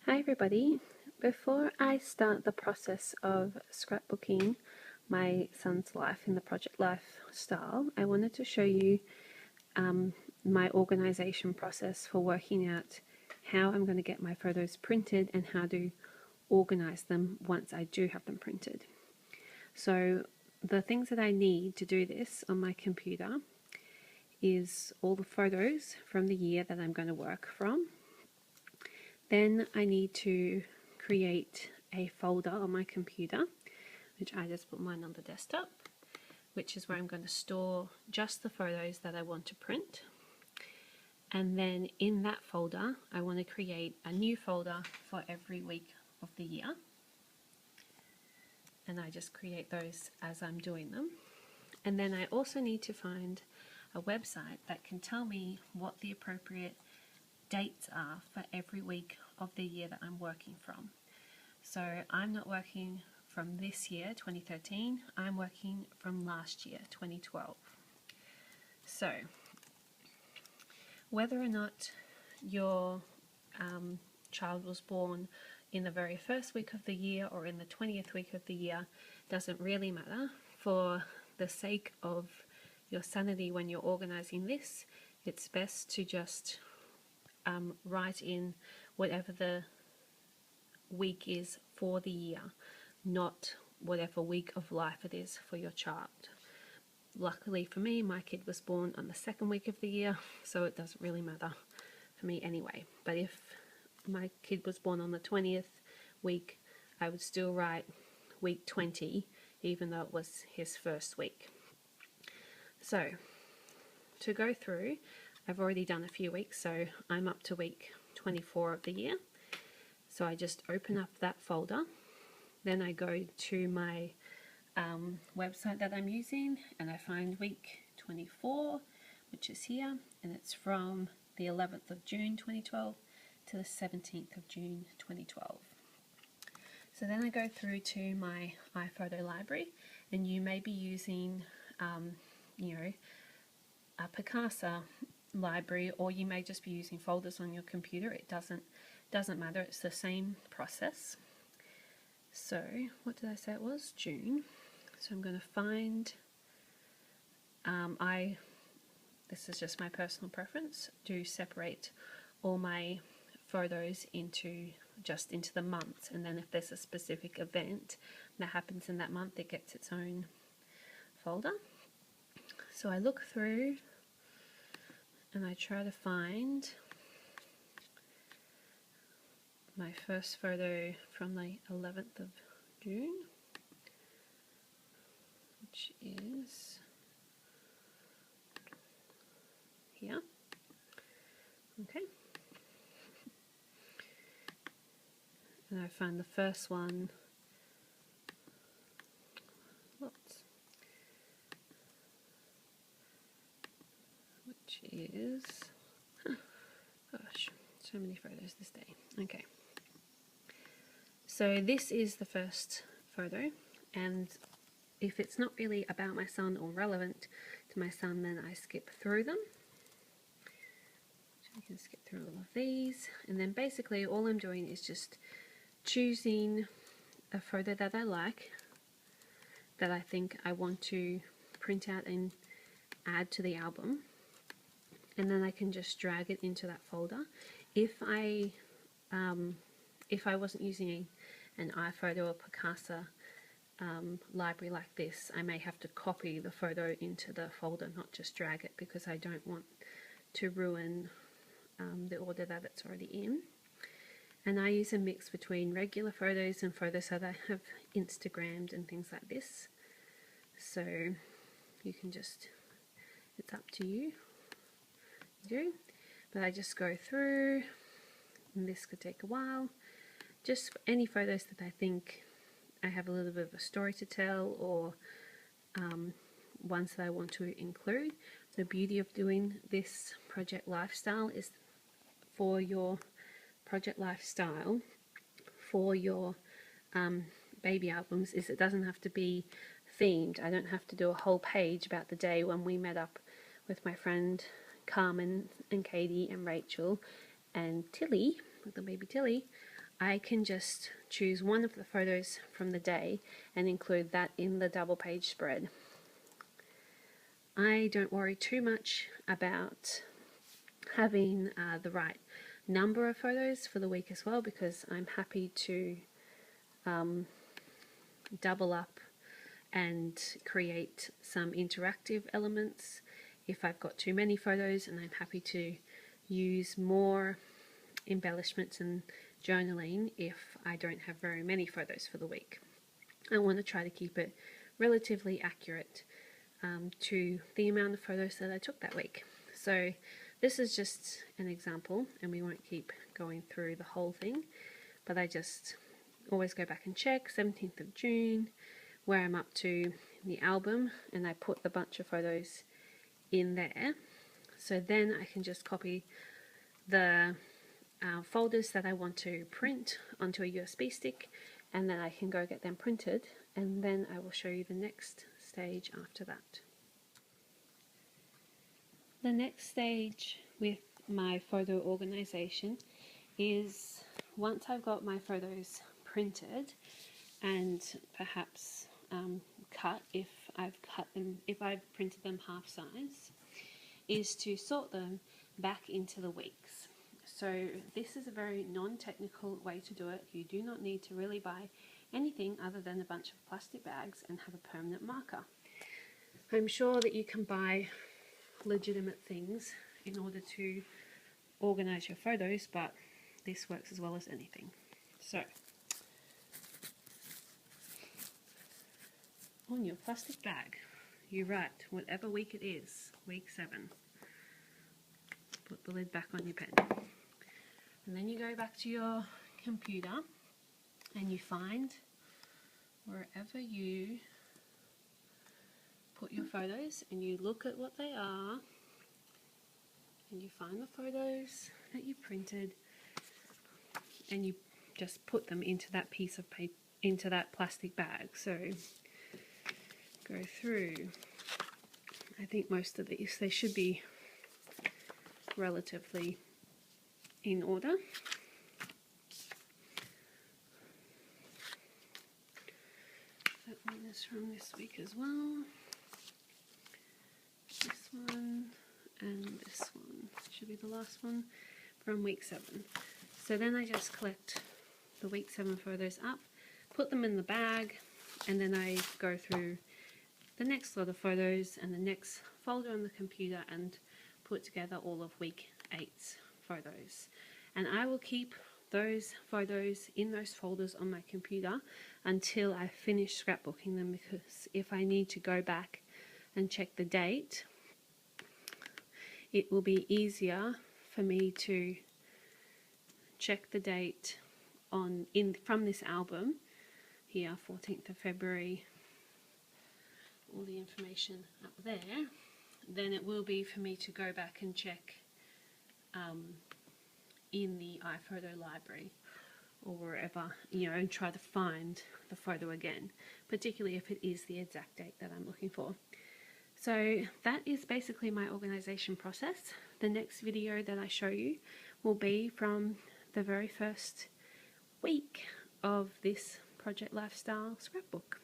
Hi everybody. Before I start the process of scrapbooking my son's life in the Project Life style, I wanted to show you my organization process for working out how I'm going to get my photos printed and how to organize them once I do have them printed. So the things that I need to do this on my computer is all the photos from the year that I'm going to work from. Then I need to create a folder on my computer, which I just put mine on the desktop, which is where I'm going to store just the photos that I want to print. And then in that folder, I want to create a new folder for every week of the year. And I just create those as I'm doing them. And then I also need to find a website that can tell me what the appropriate dates are for every week of the year that I'm working from. So I'm not working from this year, 2013, I'm working from last year, 2012. So whether or not your child was born in the very first week of the year or in the 20th week of the year doesn't really matter. For the sake of your sanity when you're organizing this, it's best to just write in whatever the week is for the year, not whatever week of life it is for your child. Luckily for me, my kid was born on the second week of the year, so it doesn't really matter for me anyway. But if my kid was born on the 20th week, I would still write week 20, even though it was his first week. So to go through, I've already done a few weeks, so I'm up to week 24 of the year. So I just open up that folder, then I go to my website that I'm using and I find week 24, which is here, and it's from the 11th of June 2012 to the 17th of June 2012. So then I go through to my iPhoto library, and you may be using a Picasa library, or you may just be using folders on your computer. It doesn't matter, it's the same process. So what did I say it was? June. So I'm going to find, this is just my personal preference, to separate all my photos into the months, and then if there's a specific event that happens in that month, it gets its own folder. So I look through and I try to find my first photo from the 11th of June, which is here. Okay. And I find the first one, which is, gosh, so many photos this day. Okay. So this is the first photo, and if it's not really about my son or relevant to my son, then I skip through them. So you can skip through all of these, and then basically all I'm doing is just choosing a photo that I like, that I think I want to print out and add to the album, and then I can just drag it into that folder. If I wasn't using an iPhoto or Picasa library like this, I may have to copy the photo into the folder, not just drag it, because I don't want to ruin the order that it's already in. And I use a mix between regular photos and photos that I have Instagrammed and things like this. So you can just, it's up to you. But I just go through, and this could take a while. Just any photos that I think I have a little bit of a story to tell, or ones that I want to include. The beauty of doing this Project Lifestyle is, for your Project Lifestyle, for your baby albums, is it doesn't have to be themed. I don't have to do a whole page about the day when we met up with my friend Carmen and Katie and Rachel and Tilly, little baby Tilly. I can just choose one of the photos from the day and include that in the double page spread. I don't worry too much about having the right number of photos for the week as well, because I'm happy to double up and create some interactive elements if I've got too many photos, and I'm happy to use more embellishments and journaling if I don't have very many photos for the week. I want to try to keep it relatively accurate to the amount of photos that I took that week. So this is just an example, and we won't keep going through the whole thing, but I just always go back and check 17th of June where I'm up to in the album, and I put a bunch of photos in there. So then I can just copy the folders that I want to print onto a USB stick, and then I can go get them printed, and then I will show you the next stage after that. The next stage with my photo organization is, once I've got my photos printed and perhaps cut if I've printed them half size, is to sort them back into the weeks. So this is a very non-technical way to do it. You do not need to really buy anything other than a bunch of plastic bags and have a permanent marker. I'm sure that you can buy legitimate things in order to organize your photos, but this works as well as anything. So on your plastic bag, you write whatever week it is, week 7. Put the lid back on your pen. And then you go back to your computer and you find wherever you put your photos, and you look at what they are, and you find the photos that you printed, and you just put them into that piece of paper, into that plastic bag. So go through, I think most of these, they should be relatively in order. That one is from this week as well. This one and this one should be the last one from week 7. So then I just collect the week 7 photos up, put them in the bag, and then I go through the next lot of photos and the next folder on the computer and put together all of week 8's photos. And I will keep those photos in those folders on my computer until I finish scrapbooking them, because if I need to go back and check the date, it will be easier for me to check the date from this album here, 14th of February, all the information up there, than it will be for me to go back and check in the iPhoto library or wherever, and try to find the photo again, particularly if it is the exact date that I'm looking for. So that is basically my organization process. The next video that I show you will be from the very first week of this Project Lifestyle scrapbook.